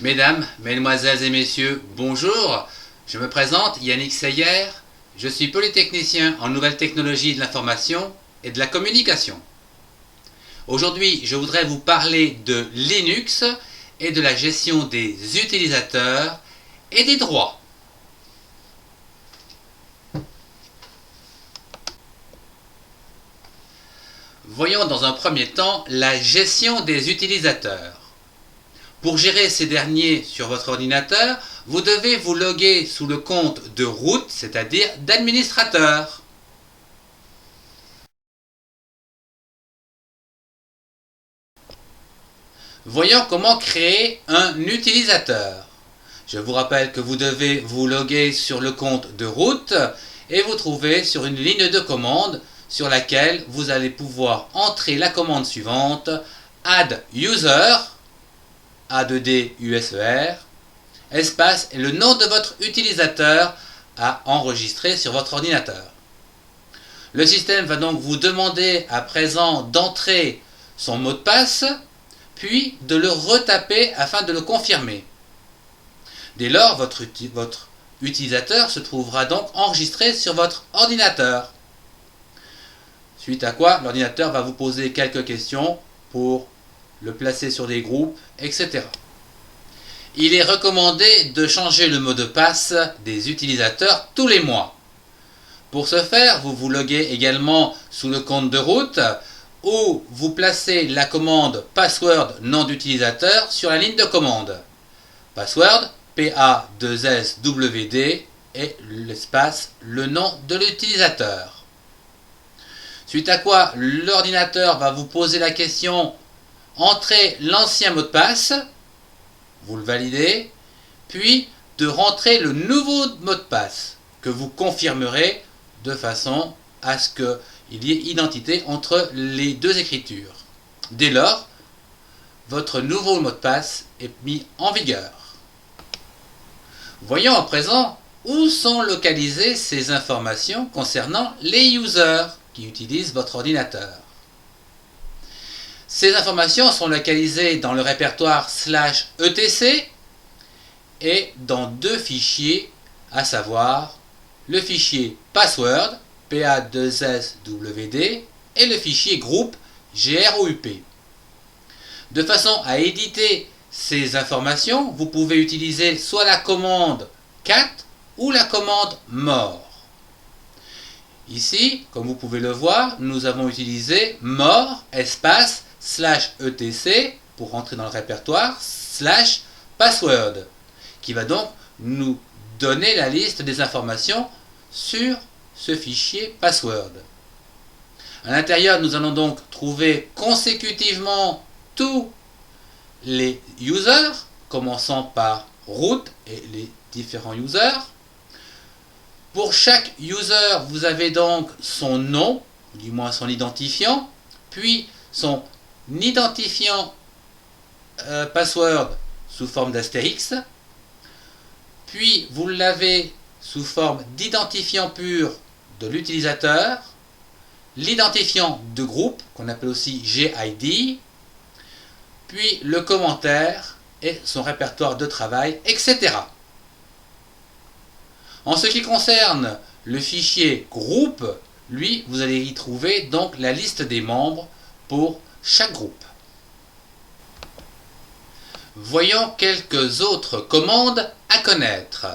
Mesdames, Mesdemoiselles et Messieurs, bonjour. Je me présente Yannick Seyer. Je suis polytechnicien en nouvelles technologies de l'information et de la communication. Aujourd'hui, je voudrais vous parler de Linux et de la gestion des utilisateurs et des droits. Voyons dans un premier temps la gestion des utilisateurs. Pour gérer ces derniers sur votre ordinateur, vous devez vous loguer sous le compte de root, c'est-à-dire d'administrateur. Voyons comment créer un utilisateur. Je vous rappelle que vous devez vous loguer sur le compte de root et vous trouvez sur une ligne de commande sur laquelle vous allez pouvoir entrer la commande suivante: add user, A2D USER, espace et le nom de votre utilisateur à enregistrer sur votre ordinateur. Le système va donc vous demander à présent d'entrer son mot de passe, puis de le retaper afin de le confirmer. Dès lors, votre utilisateur se trouvera donc enregistré sur votre ordinateur. Suite à quoi, l'ordinateur va vous poser quelques questions pour le placer sur des groupes, etc. Il est recommandé de changer le mot de passe des utilisateurs tous les mois. Pour ce faire, vous vous loguez également sous le compte de root où vous placez la commande password nom d'utilisateur sur la ligne de commande. Password, PA2SWD et l'espace le nom de l'utilisateur. Suite à quoi, l'ordinateur va vous poser la question: entrez l'ancien mot de passe, vous le validez, puis de rentrer le nouveau mot de passe que vous confirmerez de façon à ce qu'il y ait identité entre les deux écritures. Dès lors, votre nouveau mot de passe est mis en vigueur. Voyons à présent où sont localisées ces informations concernant les users qui utilisent votre ordinateur. Ces informations sont localisées dans le répertoire /etc et dans deux fichiers, à savoir le fichier password, PA2SWD, et le fichier groupe, GROUP. De façon à éditer ces informations, vous pouvez utiliser soit la commande cat ou la commande more. Ici, comme vous pouvez le voir, nous avons utilisé more espace /etc pour rentrer dans le répertoire /password, qui va donc nous donner la liste des informations sur ce fichier password. À l'intérieur, nous allons donc trouver consécutivement tous les users, commençant par root et les différents users. Pour chaque user, vous avez donc son nom, ou du moins son identifiant, puis son identifiant password sous forme d'astérix, puis vous l'avez sous forme d'identifiant pur de l'utilisateur, l'identifiant de groupe, qu'on appelle aussi GID, puis le commentaire et son répertoire de travail, etc. En ce qui concerne le fichier groupe, lui, vous allez y trouver donc la liste des membres pour chaque groupe. Voyons quelques autres commandes à connaître.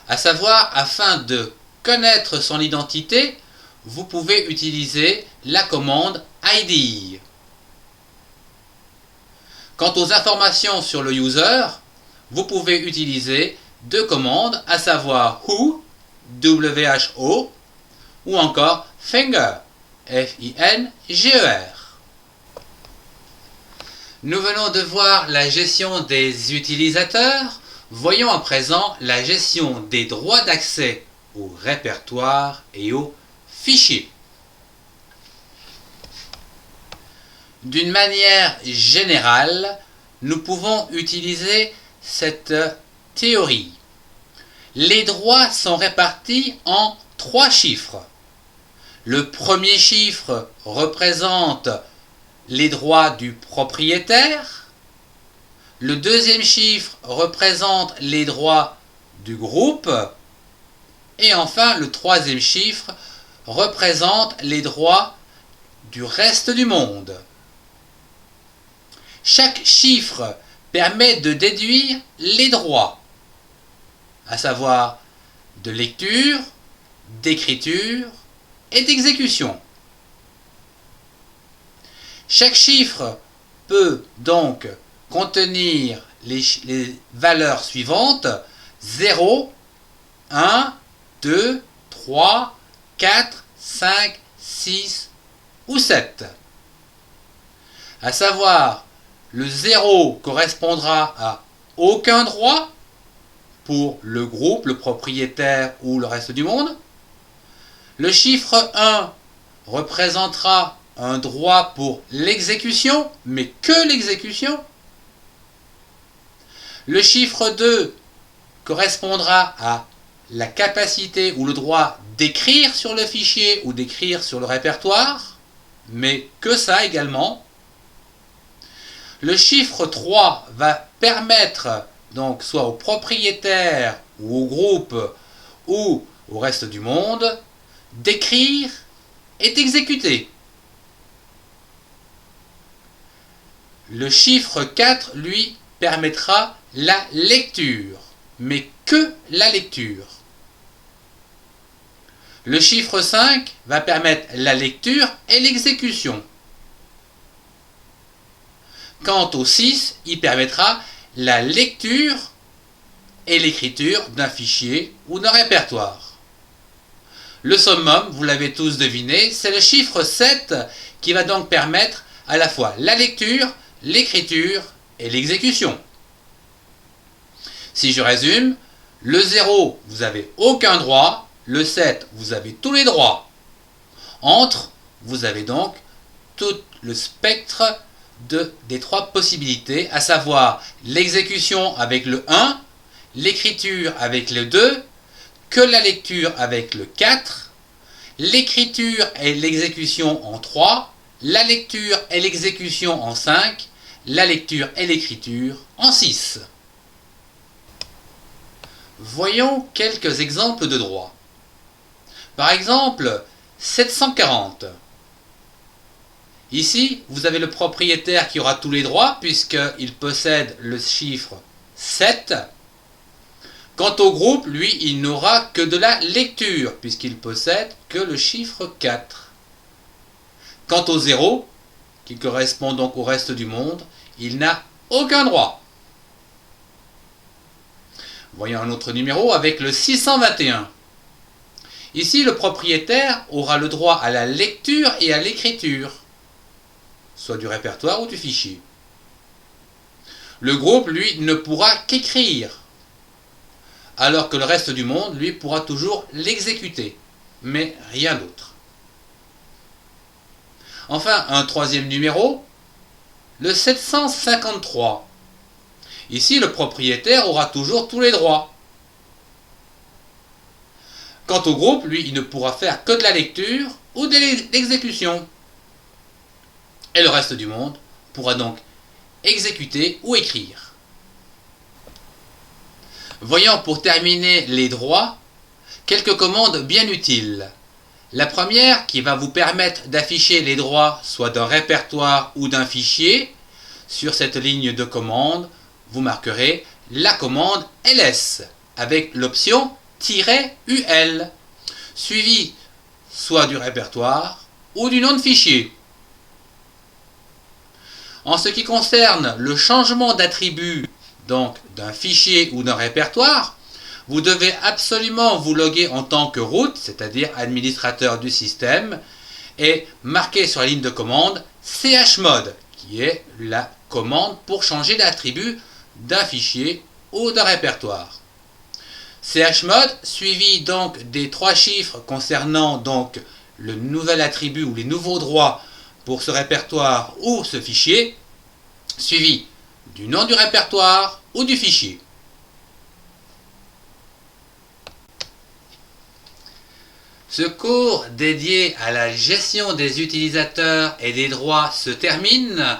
À savoir, afin de connaître son identité, vous pouvez utiliser la commande ID. Quant aux informations sur le user, vous pouvez utiliser deux commandes, à savoir who, WHO, ou encore finger, FINGER. Nous venons de voir la gestion des utilisateurs. Voyons à présent la gestion des droits d'accès au répertoire et aux fichiers. D'une manière générale, nous pouvons utiliser cette théorie. Les droits sont répartis en 3 chiffres. Le premier chiffre représente les droits du propriétaire, Le deuxième chiffre représente les droits du groupe. Et enfin, le troisième chiffre représente les droits du reste du monde. Chaque chiffre permet de déduire les droits, à savoir de lecture, d'écriture et d'exécution. Chaque chiffre peut donc contenir les valeurs suivantes: 0, 1, 2, 3, 4, 5, 6 ou 7. À savoir, le 0 correspondra à aucun droit pour le groupe, le propriétaire ou le reste du monde. Le chiffre 1 représentera un droit pour l'exécution, mais que l'exécution. Le chiffre 2 correspondra à la capacité ou le droit d'écrire sur le fichier ou d'écrire sur le répertoire, mais que ça également. Le chiffre 3 va permettre donc soit au propriétaire ou au groupe ou au reste du monde d'écrire et d'exécuter. Le chiffre 4, lui, permettra la lecture, mais que la lecture. Le chiffre 5 va permettre la lecture et l'exécution. Quant au 6, il permettra la lecture et l'écriture d'un fichier ou d'un répertoire. Le summum, vous l'avez tous deviné, c'est le chiffre 7 qui va donc permettre à la fois la lecture, l'écriture et l'exécution. Si je résume, le 0, vous n'avez aucun droit, le 7, vous avez tous les droits. Entre, vous avez donc tout le spectre des trois possibilités, à savoir l'exécution avec le 1, l'écriture avec le 2, que la lecture avec le 4, l'écriture et l'exécution en 3, la lecture et l'exécution en 5, la lecture et l'écriture en 6. Voyons quelques exemples de droits. Par exemple, 740. Ici, vous avez le propriétaire qui aura tous les droits puisqu'il possède le chiffre 7. Quant au groupe, lui, il n'aura que de la lecture puisqu'il possède que le chiffre 4. Quant au 0, qui correspond donc au reste du monde, il n'a aucun droit. Voyons un autre numéro avec le 621. Ici, le propriétaire aura le droit à la lecture et à l'écriture, soit du répertoire ou du fichier. Le groupe, lui, ne pourra qu'écrire, alors que le reste du monde, lui, pourra toujours l'exécuter, mais rien d'autre. Enfin, un troisième numéro, le 753. Ici, le propriétaire aura toujours tous les droits. Quant au groupe, lui, il ne pourra faire que de la lecture ou de l'exécution. Et le reste du monde pourra donc exécuter ou écrire. Voyons pour terminer les droits, quelques commandes bien utiles. La première qui va vous permettre d'afficher les droits soit d'un répertoire ou d'un fichier. Sur cette ligne de commande, vous marquerez la commande ls avec l'option -ul, suivi soit du répertoire ou du nom de fichier. En ce qui concerne le changement d'attribut, donc d'un fichier ou d'un répertoire, vous devez absolument vous loguer en tant que root, c'est-à-dire administrateur du système, et marquer sur la ligne de commande chmod, qui est la commande pour changer d'attribut d'un fichier ou d'un répertoire. chmod suivi donc des 3 chiffres concernant donc le nouvel attribut ou les nouveaux droits pour ce répertoire ou ce fichier, suivi du nom du répertoire ou du fichier. Ce cours dédié à la gestion des utilisateurs et des droits se termine.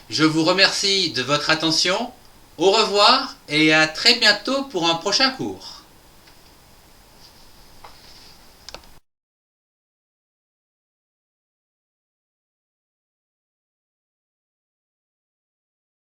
Je vous remercie de votre attention. Au revoir et à très bientôt pour un prochain cours.